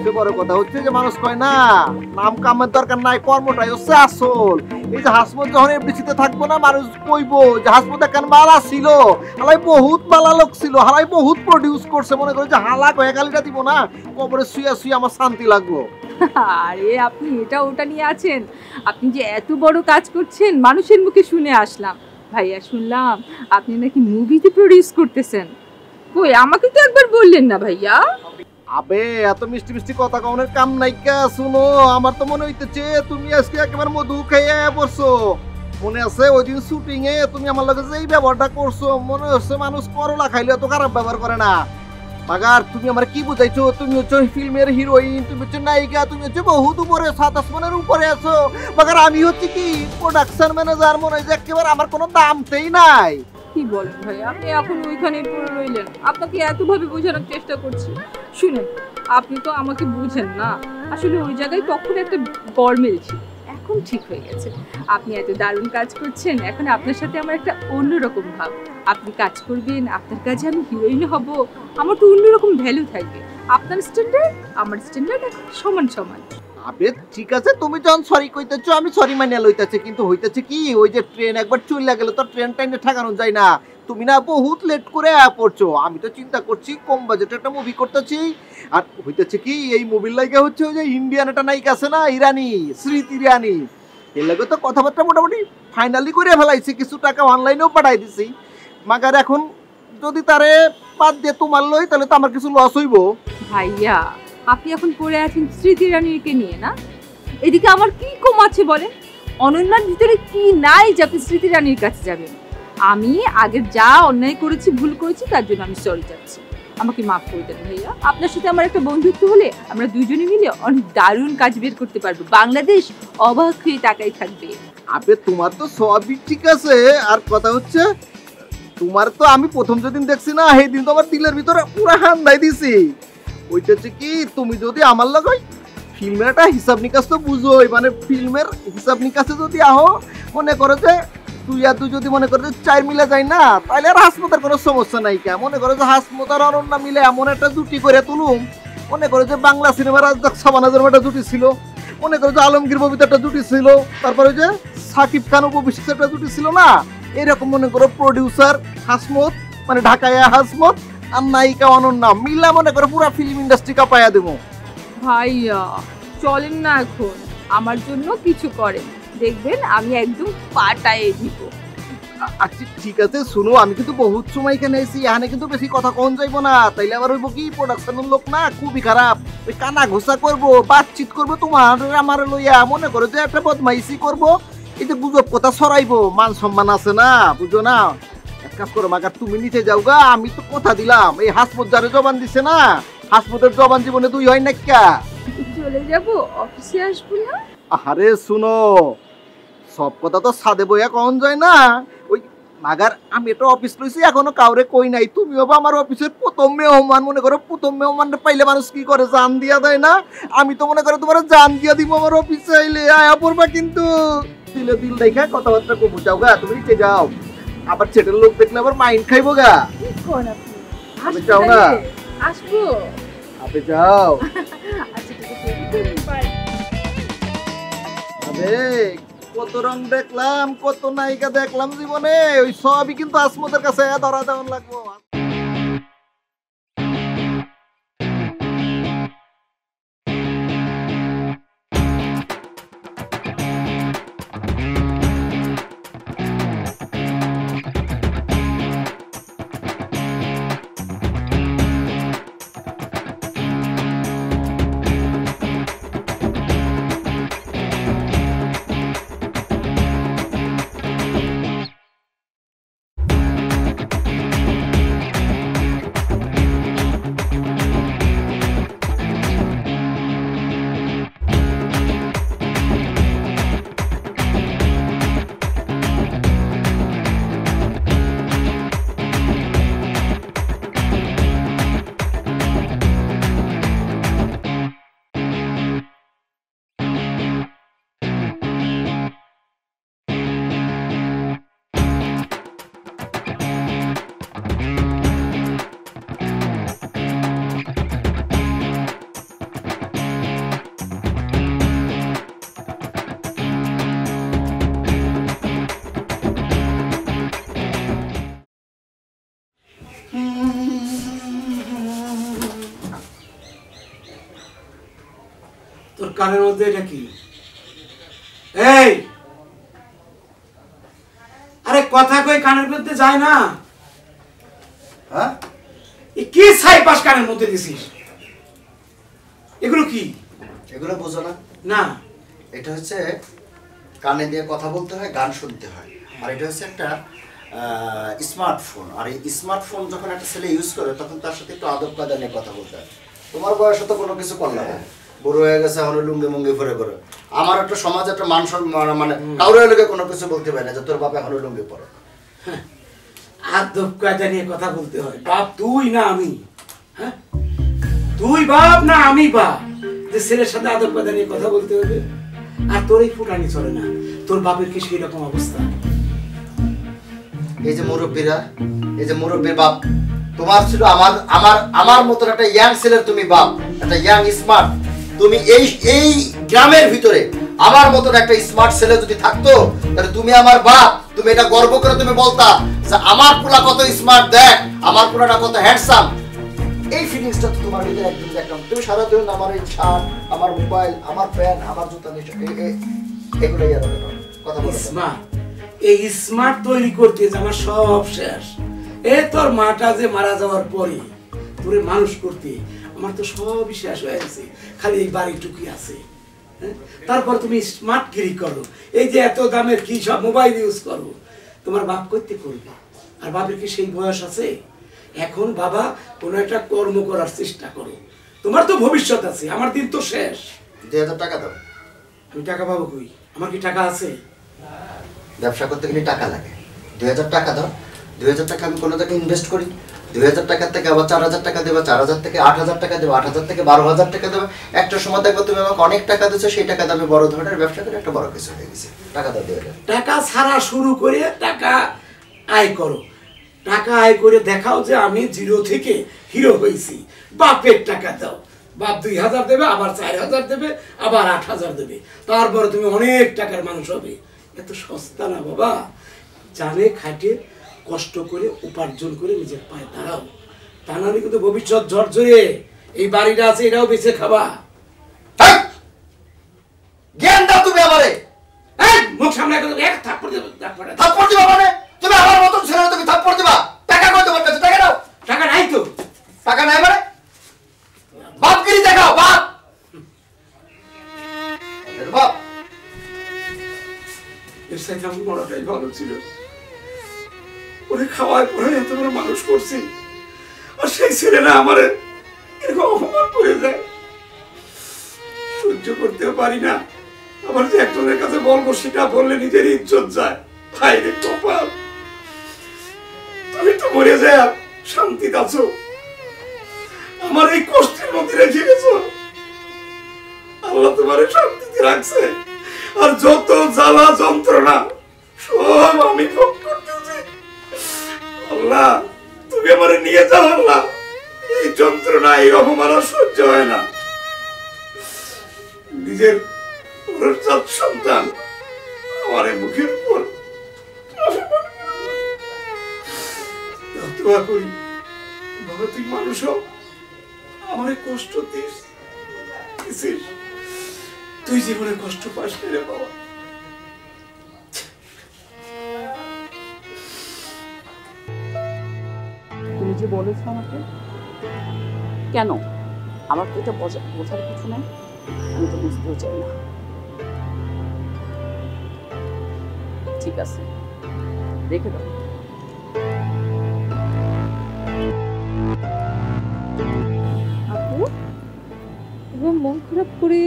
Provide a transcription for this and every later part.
সবচেয়ে বড় কথা হচ্ছে যে মানুষ কয় না নাম কামের দরকার নাই, কর্মটাই হচ্ছে আসল। এই যে হাসমত যখন এফডিসিতে থাকবো না, মানুষ কইবো যে হাসমত একখান মালা ছিল, হালাই বহুত মালা লোক ছিল, হালাই বহুত প্রডিউস করছে, মনে করে যে হালা কয়ে গালিটা দিব না, কবরে শুয়ে শুয়ে আমার শান্তি লাগবো। আরে আপনি এটা ওটা নিয়ে আছেন, আপনি যে এত বড় কাজ করছেন মানুষের মুখে শুনে আসলাম। ভাইয়া শুনলাম আপনি নাকি মুভিতে প্রডিউস করতেছেন। কই আমাকে তো একবার বললেন না ভাইয়া। আবে এত মিষ্টি মিষ্টি কথা কওনের কাম নাইকা। শুনো, আমার তো মনে হইতেছে তুমি আজকে একেবারে মধু খাইয়ে পড়ছো। মনে আছে ওই দিন শুটিং এ তুমি আমার লগে যে এই ব্যবহারটা করছো, মনে হচ্ছে মানুষ করলা খাইলে এত খারাপ ব্যবহার করে না। মাগার তুমি আমার কি বুঝাইছো? তুমি হচ্ছে ফিল্মের হিরোইন, তুমি হচ্ছে নায়িকা, তুমি হচ্ছে বহুত উপরে, 7 আসমানের উপরে আছো। মাগার আমি হচ্ছে কি প্রোডাকশন ম্যানেজার, মনে হয় যে একেবারে আমার কোনো দামতেই নাই। কি বলেন ভাইয়া, আপনি এখন ওইখানেই পড়ে রইলেন। আপনাকে এতভাবে বোঝানোর চেষ্টা করছি। শুনেন, আপনি তো আমাকে বুঝেন না। আসলে ওই জায়গায় তখন একটা গরমিল ছিল, এখন ঠিক হয়ে গেছে। আপনি এত দারুণ কাজ করছেন, এখন আপনার সাথে আমার একটা অন্যরকম ভাব। আপনি কাজ করবেন, আপনার কাজে আমি হিরোইন হব, আমার তো অন্যরকম ভ্যালু থাকবে। আপনার স্ট্যান্ডার্ড আমার স্ট্যান্ডার্ড এখন সমান সমান। আবে ঠিক আছে, তুমি যখন সরি কইতেছো আমি সরি মানিয়া লইতেছি, কিন্তু হইতেছে কি ওই যে ট্রেন একবার চলে গেলে তো ট্রেন টাইনে ঠেকানো যায় না। তুমি না বহুত লেট করে পড়ছো, আমি তো চিন্তা করছি কম বাজেটে একটা মুভি করতেছি। আর হইতেছে কি এই মুভির লাগে হচ্ছে ওই যে ইন্ডিয়ান একটা নায়িকা আছে না, ইরানি, স্মৃতি ইরানি, এর লাগে তো কথাবার্তা মোটামুটি ফাইনালি করে ফেলাইছি, কিছু টাকা অনলাইনেও পাঠাই দিছি। মাগার এখন যদি তারে বাদ দিয়ে তোমার লই তাহলে তো আমার কিছু লস হইব। ভাইয়া আপনি এখন পড়ে আছেন স্মৃতি রানীকে নিয়ে না? এদিকে আমার কি কম আছে বলেন? অনন্যার ভিতরে কি নাই যে আপনি স্মৃতি রানীর কাছে যাবেন? আমি আগে যা অন্যায় করেছি, ভুল করেছি, তার জন্য আমি সরি চাচ্ছি। আমাকে মাফ করে দেন ভাইয়া। আপনার সাথে আমার একটা বন্ধুত্ব হলে আমরা দুইজনে মিলে অনেক দারুণ কাজ বের করতে পারবো। বাংলাদেশ অবাক হয়ে তাকাই থাকবে। আবে তোমার তো সবই ঠিক আছে, আর কথা হচ্ছে তোমার তো আমি প্রথম যেদিন দেখছি না সেই দিন তো আমার দিলের ভিতরে পুরা হান্দাই দিছি। ওইটা হচ্ছে কি তুমি যদি আমার লগে ফিল্মের একটা হিসাব নিকাশ তো বুঝোই, মানে ফিল্মের হিসাব নিকাশে যদি আহো, মনে করো যে তুই আর তুই যদি মনে করো যে 4 মিলে যায় না, তাহলে আর হাসমতার কোনো সমস্যা নাই। কে মনে করো যে হাসমতার অনন্যা মিলে এমন একটা জুটি করে তুলুম, মনে করো যে বাংলা সিনেমার রাজদাক সাবানাজের একটা জুটি ছিল, মনে করো যে আলমগীর ববিতে একটা জুটি ছিল, তারপরে যে সাকিব খান উপবিশ্বের একটা জুটি ছিল না, এরকম মনে করো প্রডিউসার হাসমত, মানে ঢাকায় হাসমত আর নায়িকা অনন্যা মিলা মনে করো পুরো ফিল্ম ইন্ডাস্ট্রি কাঁপায়া দেবো। ভাইয়া চলেন না, এখন আমার জন্য কিছু করেন, দেখবেন আমি একদম পাটায় দিব। আচ্ছা ঠিক আছে, শুনো আমি কিন্তু বহুত সময় এখানে এসেছি, এখানে কিন্তু বেশি কথা কন যাইবো না, তাইলে আবার হইব কি প্রোডাকশনের লোক না খুবই খারাপ, ওই কানা ঘোষা করবো, বাতচিত করবো তোমার আমার লইয়া, মনে করো যে একটা বদমাইশি করবো, এই যে গুজব কথা ছড়াইবো, মান সম্মান আছে না, বুঝো না? এক কাজ করো মাগার তুমি নিচে যাও গা, আমি তো কথা দিলাম এই হাসমত যারে জবান দিছে না, হাসমতের জবান জীবনে 2 হয় না কা। চলে যাব, অফিসে আসবো না? আরে শুনো, সব কথা তো সাদে বইয়া কন যায় না। ওই মাগার আমি একটা অফিস লইছি, এখনো কাউরে কই নাই, তুমি হবো আমার অফিসের প্রথম মেহমান। মনে করো প্রথম মেহমান পাইলে মানুষ কি করে, জান দিয়া দেয় না? আমি তো মনে করো তোমার জান দিয়া দিব আমার অফিসে আইলে, আয়া পড়বা কিন্তু দিলে দিল দেখা কথাবার্তা কবু যাও গা, তুমি নিচে যাও, আবার ছেটের লোক দেখলে আবার মাইন্ড খাইবো গা। কি কোন আপনি? আমি যাও না, আসবো। আপনি যাও। আচ্ছা ঠিক আছে, বাই। আরে কত রং দেখলাম, কত নায়িকা দেখলাম জীবনে, ওই সবই কিন্তু আসমতের কাছে ধরা দেওয়ান লাগবো। কানের মধ্যে এটা কি? এই আরে কথা কই কানের মধ্যে যায় না। হ্যাঁ কি ছাই পাশ কানের মধ্যে দিছিস? এগুলো কি? এগুলো বোঝো না? না এটা হচ্ছে কানে দিয়ে কথা বলতে হয়, গান শুনতে হয়। আর এটা হচ্ছে একটা স্মার্টফোন। আর এই স্মার্টফোন যখন একটা ছেলে ইউজ করে তখন তার সাথে একটু আদব কায়দা নিয়ে কথা বলতে হয়। তোমার বয়সে তো কোনো কিছু করলাম না, বুড়ো হয়ে গেছে, এখন লুঙ্গি মুঙ্গি পরে করে। আমার একটা সমাজ, একটা মান সম্মান, মানে কাউরে লোকে কোনো কিছু বলতে পারে না যে তোর বাবা এখন লুঙ্গি পরে। আদব কায়দা নিয়ে কথা বলতে হয়। বাপ তুই না আমি? হ্যাঁ, তুই বাপ না আমি বাপ যে ছেলের সাথে আদব কায়দা নিয়ে কথা বলতে হবে? আর তোর এই ফুটানি চলে না। তোর বাপের কি সেই রকম অবস্থা? এই যে মুরব্বীরা, এই যে মুরব্বীর বাপ, তোমার ছিল আমার আমার আমার মতন একটা ইয়াং ছেলের তুমি বাপ, একটা ইয়াং স্মার্ট। তুমি এই গ্রামের ভিতরে আমার মতন একটা স্মার্ট ছেলে যদি থাকতো তাহলে তুমি আমার বাপ, তুমি এটা গর্ব করে তুমি বলতা যে আমার পোলা কত স্মার্ট, দেখ আমার পোলাটা কত হ্যান্ডসাম। এই ফিলিংসটা তো তোমার ভিতরে একদিন দেখলাম। তুমি সারাদিন আমার এই শার্ট, আমার মোবাইল, আমার প্যান্ট, আমার জুতা নিয়ে এগুলো কথা বলো। স্মার্ট, এই স্মার্ট তৈরি করতে যে আমার সব শেষ। এ তোর মাটা যে মারা যাওয়ার পরে তোরে মানুষ করতে আমার তো সবই শেষ হয়ে গেছে, খালি এই বাড়িটুকুই আছে। তারপর তুমি স্মার্ট গিরি করো, এই যে এত দামের কি সব মোবাইল ইউজ করো। তোমার বাপ করতে করবে, আর বাপের কি সেই বয়স আছে? এখন বাবা কোনো একটা কর্ম করার চেষ্টা করো, তোমার তো ভবিষ্যৎ আছে, আমার দিন তো শেষ। 2000 টাকা দাও। আমি টাকা পাবো কই? আমার কি টাকা আছে? ব্যবসা করতে গেলে টাকা লাগে। 2000 টাকা দাও। 2000 টাকা আমি কোনো জায়গায় ইনভেস্ট করি। 2000 টাকার থেকে আবার 4000 টাকা দেবে, 4000 থেকে 8000 টাকা দেবে, 8000 থেকে 12000 টাকা দেবে। একটা সময় দেখবো তুমি আমাকে অনেক টাকা দিচ্ছ, সেই টাকা আমি বড় ধরনের ব্যবসা করে একটা বড় কিছু হয়ে গেছে। টাকা দাও 2000। টাকা ছাড়া শুরু করে টাকা আয় করো, টাকা আয় করে দেখাও যে আমি জিরো থেকে হিরো হয়েছি। বাপের টাকা দাও, বাপ 2000 দেবে, আবার 4000 দেবে, আবার 8000 দেবে, তারপরে তুমি অনেক টাকার মানুষ হবে। এত সস্তা না বাবা। জানে খাটে কষ্ট করে উপার্জন করে নিজের পায়ে দাঁড়াও, তা নাহলে কিন্তু ভবিষ্যৎ ঝরঝরে। এই বাড়িটা আছে, এটাও বেঁচে খাবা। জ্ঞান দাও তুমি আমারে। মুখ সামনে এক থাপ্পড় দেবে। থাপ্পড় দিবা মানে? তুমি আমার মতন ছেলে, তুমি থাপ্পড় দিবা? টাকা কই তোমার কাছে? টাকা দাও। টাকা নাই তো। টাকা নাই মানে? বাপগিরি দেখাও, বাপ। বাপ এর সাথে আমি বড়টাই ভালো ছিল। ওরে খাওয়ার পরে এত বড় মানুষ করছি, আর সেই ছেলেরা আমারে এরকম অপমান করে যায়। সহ্য করতেও পারি না। আবার যে একজনের কাছে বলবো সেটা বললে নিজের ইজ্জত যায়। ভাই রে কপাল, তুমি তো মরে যায় শান্তি আছো, আমার এই কষ্টের মধ্যে রেখে গেছো। আল্লাহ তোমার শান্তিতে রাখছে, আর যত জ্বালা যন্ত্রণা সব আমি ভোগ করতেছি। আল্লাহ তুমি আমারে নিয়ে যাও। আল্লাহ এই যন্ত্রণা, এই অপমান আর সহ্য হয় না। নিজের সন্তান আমার মুখের উপর দোয়া করি, বাবা তুই মানুষ হোক, আমার কষ্ট দিস, তুই জীবনে কষ্ট পাস না রে বাবা। তুমি যে বলেছো আমাকে, কেন আমার তো এটা বোঝার কিছু নাই, আমি তো বুঝতেও চাই না। ঠিক আছে, রেখে দাও। আপু এবার মন খারাপ করে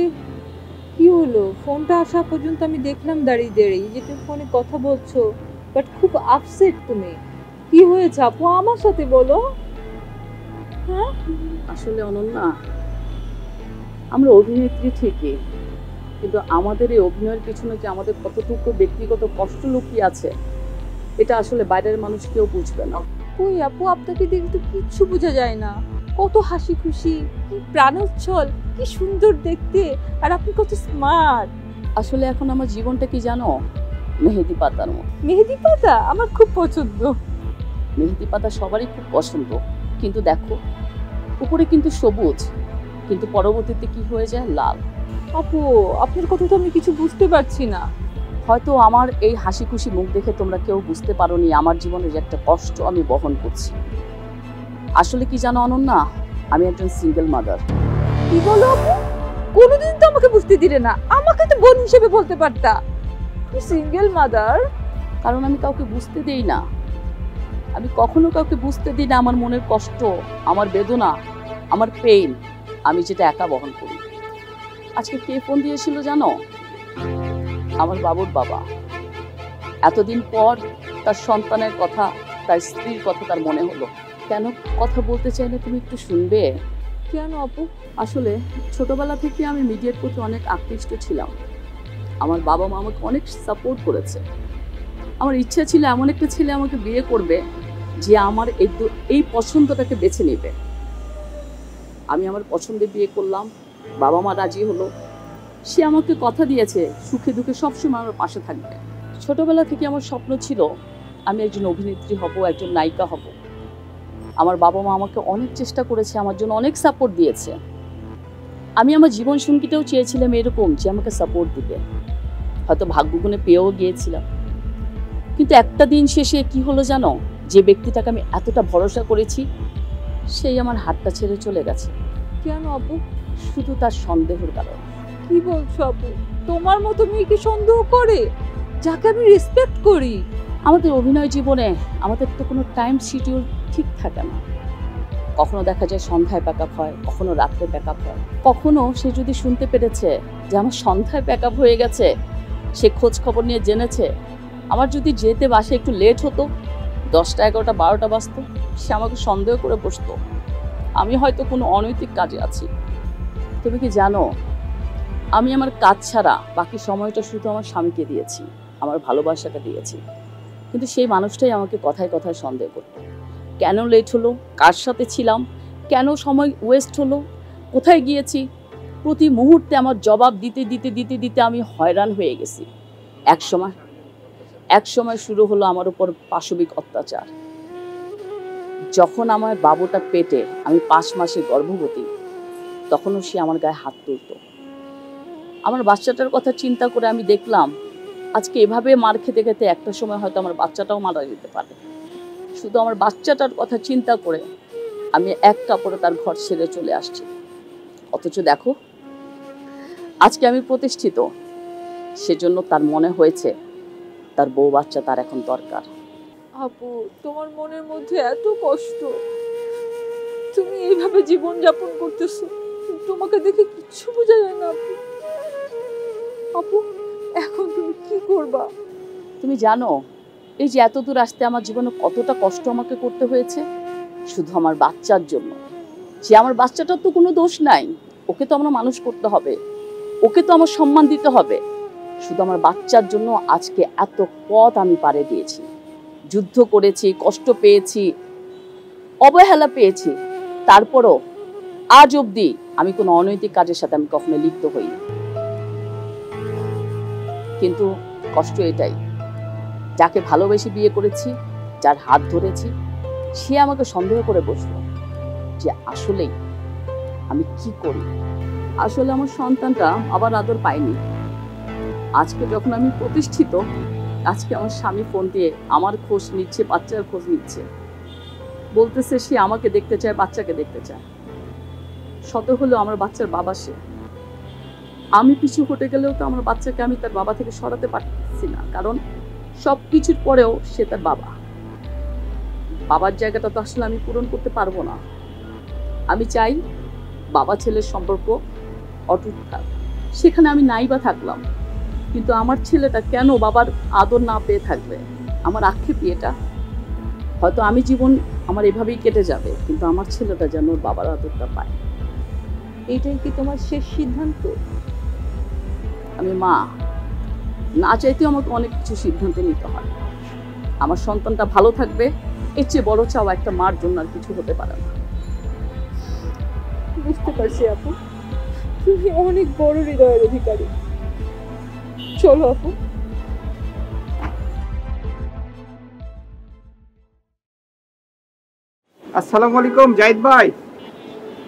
কি হলো? ফোনটা আসা পর্যন্ত আমি দেখলাম দাঁড়িয়ে দাঁড়িয়ে যে তুমি ফোনে কথা বলছো, বাট খুব আপসেট তুমি। কি হয়েছে আপু, আমার সাথে বলো। হ্যাঁ আসলে অনন্যা, আমরা অভিনেত্রী ঠিকই, কিন্তু আমাদের এই অভিনয়ের পিছনে যে আমাদের কতটুকু ব্যক্তিগত কষ্ট লুকিয়ে আছে এটা আসলে বাইরের মানুষ কেউ বুঝবে না। কই আপু, আপনাকে দেখে তো কিচ্ছু বোঝা যায় না। কত হাসি খুশি, কি প্রাণোচ্ছল, কি সুন্দর দেখতে, আর আপনি কত স্মার্ট। আসলে এখন আমার জীবনটা কি জানো, মেহেদি পাতার মতো। মেহেদি পাতা আমার খুব পছন্দ। মেহেদি পাতা সবারই খুব পছন্দ, কিন্তু দেখো উপরে কিন্তু সবুজ, কিন্তু পরবর্তীতে কি হয়ে যায়, লাল। আপু আপনার কথা তো আমি কিছু বুঝতে পারছি না। হয়তো আমার এই হাসি খুশি মুখ দেখে তোমরা কেউ বুঝতে পারোনি আমার জীবনের যে একটা কষ্ট আমি বহন করছি। আসলে কি জানো অনন্যা, আমি একজন সিঙ্গেল মাদার। কি বলো আপু? কোনোদিন তো আমাকে বুঝতে দিলে না, আমাকে তো বোন হিসেবে বলতে পারতা। Single mother? কারণ আমি কাউকে বুঝতে দেই না, আমি কখনো কাউকে বুঝতে দিই না আমার মনের কষ্ট, আমার বেদনা, আমার পেইন, আমি যেটা একা বহন করি। আজকে কে ফোন দিয়েছিল জানো? আমার বাবুর বাবা। এতদিন পর তার সন্তানের কথা, তার স্ত্রীর কথা তার মনে হলো। কেন কথা বলতে চাইলে তুমি একটু শুনবে? কেন আপু? আসলে ছোটবেলা থেকে আমি মিডিয়ার প্রতি অনেক আকৃষ্ট ছিলাম। আমার বাবা মা আমাকে অনেক সাপোর্ট করেছে। আমার ইচ্ছা ছিল এমন একটা ছেলে আমাকে বিয়ে করবে যে আমার এই পছন্দটাকে বেছে নেবে। আমি আমার পছন্দে বিয়ে করলাম, বাবা মা রাজি হলো। সে আমাকে কথা দিয়েছে সুখে দুঃখে সবসময় আমার পাশে থাকবে। ছোটবেলা থেকে আমার স্বপ্ন ছিল আমি একজন অভিনেত্রী হব, একজন নায়িকা হব। আমার বাবা মা আমাকে অনেক চেষ্টা করেছে, আমার জন্য অনেক সাপোর্ট দিয়েছে। আমি আমার জীবন সঙ্গীতেও চেয়েছিলাম এরকম যে আমাকে সাপোর্ট দিবে, হয়তো ভাগ্যগুণে পেয়েও গিয়েছিলাম। কিন্তু একটা দিন শেষে কি হলো জানো? যে ব্যক্তিটাকে আমি এতটা ভরসা করেছি সেই আমার হাতটা ছেড়ে চলে গেছে। কেন আপু? শুধু তার সন্দেহের কারণে। কি বলছো আপু? তোমার মতো মেয়েকে সন্দেহ করে, যাকে আমি রেসপেক্ট করি? আমাদের অভিনয় জীবনে আমাদের তো কোনো টাইম শিডিউল ঠিক থাকে না। কখনো দেখা যায় সন্ধ্যায় প্যাকআপ হয়, কখনো রাত্রে প্যাকআপ হয়। কখনো সে যদি শুনতে পেরেছে যে আমার সন্ধ্যায় প্যাকআপ হয়ে গেছে, সে খোঁজ খবর নিয়ে জেনেছে। আমার যদি যেতে বাসে একটু লেট হতো, 10টা 11টা 12টা বাজতো, সে আমাকে সন্দেহ করে বসতো আমি হয়তো কোনো অনৈতিক কাজে আছি। তুমি কি জানো, আমি আমার কাজ ছাড়া বাকি সময়টা শুধু আমার স্বামীকে দিয়েছি, আমার ভালোবাসাটা দিয়েছি। কিন্তু সেই মানুষটাই আমাকে কথায় কথায় সন্দেহ করতো। কেন লেট হলো, কার সাথে ছিলাম, কেন সময় ওয়েস্ট হলো, কোথায় গিয়েছি, প্রতি মুহূর্তে আমার জবাব দিতে দিতে দিতে দিতে আমি হয়রান হয়ে গেছি। এক সময় শুরু হলো আমার উপর পাশবিক অত্যাচার। যখন আমার বাবুটা পেটে, আমি 5 মাসের গর্ভবতী, তখনও সে আমার গায়ে হাত তুলত। আমার বাচ্চাটার কথা চিন্তা করে আমি দেখলাম আজকে এভাবে মার খেতে খেতে একটা সময় হয়তো আমার বাচ্চাটাও মারা যেতে পারে। শুধু আমার বাচ্চাটার কথা চিন্তা করে আমি এক কাপড়ে তার ঘর ছেড়ে চলে আসছি। অথচ দেখো আজকে আমি প্রতিষ্ঠিত, সেজন্য তার মনে হয়েছে তার বউ বাচ্চা তার এখন দরকার। আপু তোমার মনের মধ্যে এত কষ্ট, তুমি এইভাবে জীবন যাপন করতেছো, তোমাকে দেখে কিচ্ছু বোঝা যায় না আপু। আপু এখন তুমি কি করবা? তুমি জানো এই যে এত দূর আসতে আমার জীবনে কতটা কষ্ট আমাকে করতে হয়েছে, শুধু আমার বাচ্চার জন্য। যে আমার বাচ্চাটার তো কোনো দোষ নাই, ওকে তো আমরা মানুষ করতে হবে, ওকে তো আমার সম্মান দিতে হবে। শুধু আমার বাচ্চার জন্য আজকে এত পথ আমি পাড়ি দিয়েছি, যুদ্ধ করেছি, কষ্ট পেয়েছি, অবহেলা পেয়েছি। তারপরও আজ অবধি আমি কোনো অনৈতিক কাজের সাথে আমি কখনো লিপ্ত হইনি। কিন্তু কষ্ট এটাই, যাকে ভালোবেসে বিয়ে করেছি, যার হাত ধরেছি, সে আমাকে সন্দেহ করে বসলো যে আসলেই আমি কি করি। আসলে আমার সন্তানটা আবার আদর পাইনি। আজকে যখন আমি প্রতিষ্ঠিত, আজকে আমার স্বামী ফোন দিয়ে আমার খোঁজ নিচ্ছে, বাচ্চার খোঁজ নিচ্ছে, বলতেছে সে আমাকে দেখতে চায়, বাচ্চাকে দেখতে চায়। শত হলেও আমার বাচ্চার বাবা সে। আমি পিছু হটে গেলেও তো আমার বাচ্চাকে আমি তার বাবা থেকে সরাতে পারছি না, কারণ সব কিছুর পরেও সে তার বাবা। বাবার জায়গাটা তো আসলে আমি পূরণ করতে পারবো না। আমি চাই বাবা ছেলের সম্পর্ক অটুট থাক, সেখানে আমি নাই বা থাকলাম, কিন্তু আমার ছেলেটা কেন বাবার আদর না পেয়ে থাকবে? আমার আক্ষেপ এটা। হয়তো আমি জীবন আমার এভাবেই কেটে যাবে, কিন্তু আমার ছেলেটা যেন ওর বাবার আদরটা পায়। এইটাই কি তোমার শেষ সিদ্ধান্ত? আমি মা, না চাইতেও আমাকে অনেক কিছু সিদ্ধান্ত নিতে হয়। আমার সন্তানটা ভালো থাকবে, এর চেয়ে বড় চাওয়া একটা মার জন্য আর কিছু হতে পারে না। বুঝতে পারছি আপু, তুমি অনেক বড় হৃদয়ের অধিকারী। চলো আপু। আসসালামু আলাইকুম জাহিদ ভাই,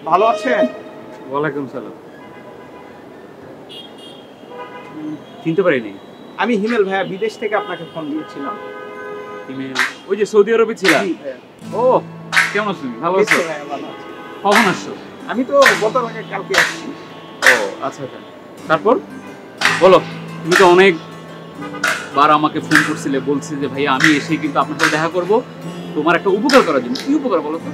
ভালো আছেন? ওয়ালাইকুম সালাম। চিনতে পারিনি। আমি হিমেল ভাইয়া, বিদেশ থেকে আপনাকে ফোন দিয়েছিলাম। ইমেল ওই যে সৌদি আরবে ছিলাম। জি ভাইয়া। ও কেমন আছো তুমি? ভালো এই আছো? তো ভাইয়া, ভালো আছি। কখন আসছো? আমি তো গত আগে কালকে আসছি। ও আচ্ছা আচ্ছা। তারপর বলো, তুমি তো অনেকবার আমাকে ফোন করছিলে, বলছিলে যে ভাইয়া আমি এসে কিন্তু আপনার সাথে দেখা করব তোমার একটা উপকার করার জন্য। কি উপকার বলো তো?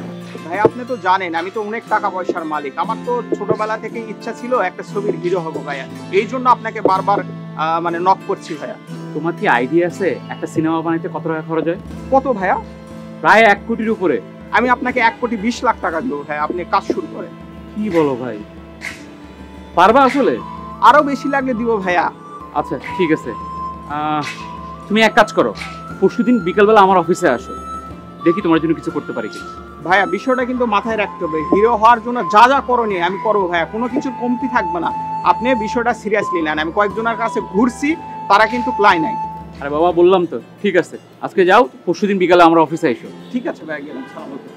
ভাই আপনি তো জানেন আমি তো অনেক টাকা পয়সার মালিক। আমার তো ছোটবেলা থেকে ইচ্ছা ছিল একটা ছবির হিরো হব ভাইয়া। এই জন্য আপনাকে বারবার মানে নক করছি ভাইয়া। তোমার কি আইডিয়া আছে একটা সিনেমা বানাইতে কত টাকা খরচ হয়? কত ভাইয়া? প্রায় 1 কোটির উপরে। আমি আপনাকে 1,20,00,000 টাকা দেবো ভাই, আপনি কাজ শুরু করেন। কি বলো ভাই, পারবা আসলে? আরো বেশি লাগলে দিব ভাইয়া। আচ্ছা ঠিক আছে, তুমি এক কাজ করো, পরশুদিন বিকালবেলা আমার অফিসে আসো, দেখি তোমার জন্য কিছু করতে পারি কিনা। ভাইয়া বিষয়টা কিন্তু মাথায় রাখতে হবে, হিরো হওয়ার জন্য যা যা করণীয় আমি করবো ভাইয়া, কোনো কিছুর কমতি থাকবে না। আপনি বিষয়টা সিরিয়াসলি নেন। আমি কয়েকজনের কাছে ঘুরছি, তারা কিন্তু প্লাই নাই। আরে বাবা বললাম তো, ঠিক আছে আজকে যাও, পরশুদিন বিকালে আমরা অফিসে এসো। ঠিক আছে ভাইয়া, গেলাম। সালাম আলাইকুম।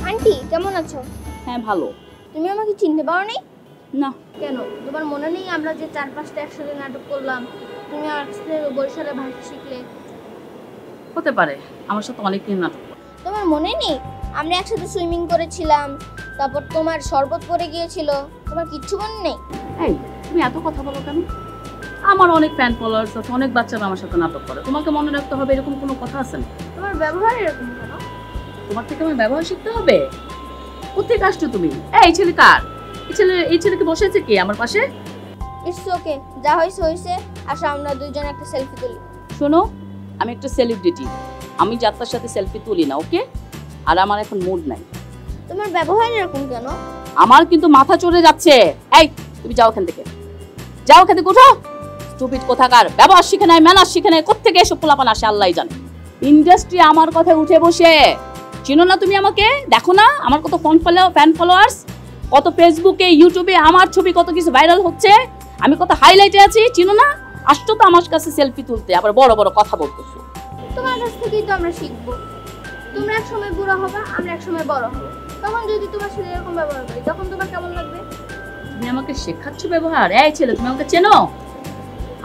আন্টি কেমন আছো? হ্যাঁ ভালো। তুমি আমাকে চিনতে পারোনি? না। কেন, তোমার মনে নেই আমরা যে 4-5টা একসাথে নাটক করলাম, তুমি আজকে বরিশালে ভাষা শিখলে? হতে পারে, আমার সাথে অনেকদিন নাটক। তোমার মনে নেই আমরা একসাথে সুইমিং করেছিলাম, তারপর তোমার শরবত পড়ে গিয়েছিল, তোমার কিচ্ছু মনে নেই? এই তুমি এত কথা বলো কেন? আমার অনেক ফ্যান ফলোয়ার্স আছে, অনেক বাচ্চারা আমার সাথে নাটক করে, তোমাকে মনে রাখতে হবে এরকম কোনো কথা আছে না। তোমার ব্যবহার এরকম কেন? তোমার থেকে আমার ব্যবহার শিখতে হবে? কোথেকে আসছো তুমি? এই ছেলে কার? এই ছেলেকে বসেছে কে আমার পাশে? ইটস ওকে, যা হয়েছে হয়েছে। আসো আমরা দুইজন একটা সেলফি তুলি। শোনো, আমি একটা সেলিব্রিটি, আমি যাত্রার সাথে সেলফি তুলি না, ওকে? আর আমার এখন মুড নাই। তোমার ব্যবহার এরকম কেন? আমার কিন্তু মাথা চড়ে যাচ্ছে। এই তুমি যাও এখান থেকে, যাও এখান থেকে, উঠো। স্টুপিড কোথাকার, ব্যবহার শিখে নাই, ম্যানার শিখে নাই, কোত্থেকে এসব পোলাপান আসে আল্লাহই জানে। ইন্ডাস্ট্রি আমার কথায় উঠে বসে, চিনো না তুমি আমাকে? দেখো না আমার কত ফ্যান ফলোয়ার্স, কত ফেসবুকে ইউটিউবে আমার ছবি কত কিছু ভাইরাল হচ্ছে, আমি কত হাইলাইটে আছি, চিনো না? আসছো তো আমার কাছে সেলফি তুলতে, আবার বড় বড় কথা বলতেছো। তোমার কাছ থেকেই তো আমরা শিখবো। তোমরা এক সময় বুড়া হবে, আমরা এক সময় বড় হবো, তখন যদি তোমার সাথে এরকম ব্যবহার করি তখন তোমার কেমন লাগবে? তুমি আমাকে শেখাচ্ছ ব্যবহার? এই ছেলে তুমি আমাকে চেনো?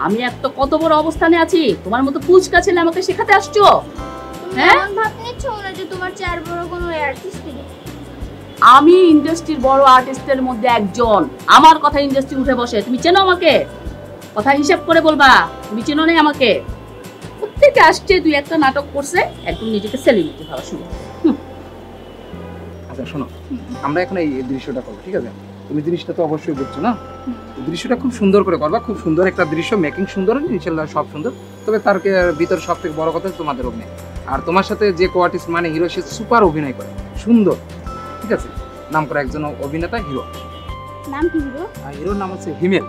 আমি একটা কত বড় অবস্থানে আছি, তোমার মতো পুচকা ছেলে আমাকে শেখাতে আসছো? তুমি হ্যাঁ? এমন ভাব নিচ্ছ মনে যে তোমার চেয়ে বড় কোনো আর্টিস্ট নেই। আমি ইন্ডাস্ট্রির বড় আর্টিস্টের মধ্যে একজন, আমার কথা ইন্ডাস্ট্রি উঠে বসে। তুমি চেনো আমাকে? কথা হিসাব করে বলবা, তুমি চেনো না আমাকে? প্রত্যেকে আসছে, দুই একটা নাটক করছে, একদম নিজেকে সেলিব্রিটি ভাবা শুরু। আচ্ছা শোনো, আমরা এখন এই দৃশ্যটা করবো, ঠিক আছে? তুমি জিনিসটা তো অবশ্যই বুঝছো না, দৃশ্যটা খুব সুন্দর করে করবা, খুব সুন্দর একটা দৃশ্য, মেকিং সুন্দর, ইনশাল্লাহ সব সুন্দর। তবে তার ভিতর সব থেকে বড় কথা তোমাদের অভিনয়, আর তোমার সাথে যে কো-আর্টিস্ট মানে হিরো, সে সুপার অভিনয় করে, সুন্দর, ঠিক আছে? নাম করা একজন অভিনেতা হিরো। নাম কি হিরো? আর হিরোর নাম হচ্ছে হিমেল।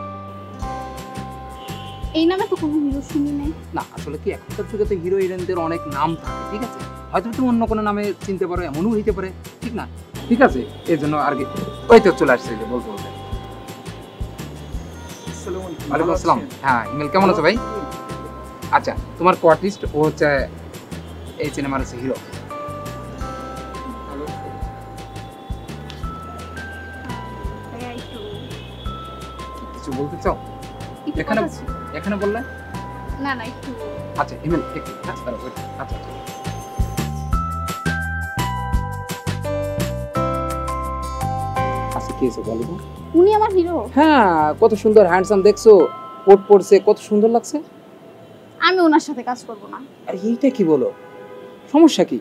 এই নামে তো কোনো হিরো শুনি নাই। না আসলে কি, এখনকার যুগে তো হিরো হিরোইনদের অনেক নাম থাকে, ঠিক আছে? হয়তো তুমি অন্য কোনো নামে চিনতে পারো, এমনও হইতে পারে, ঠিক না? ঠিক আছে, এই জন্য আর কি ওই তো চলে আসছে বলতে বলতে। ওয়ালাইকুম আসসালাম। হ্যাঁ হিমেল, কেমন আছো ভাই? আচ্ছা, তোমার কো-আর্টিস্ট ও হচ্ছে এই সিনেমার হচ্ছে হিরো। কিছু বলতে চাও? এখানে এখানে বললে না না একটু। আচ্ছা হিমেল, একটু আচ্ছা দাঁড়াও, wait, আচ্ছা আচ্ছা। আচ্ছা কি হয়েছে বলো? উনি আমার হিরো? হ্যাঁ, কত সুন্দর হ্যান্ডসাম, দেখছো? কোট পরছে, কত সুন্দর লাগছে। আমি ওনার সাথে কাজ করব না। আর এইটা কি বলো, সমস্যা কি?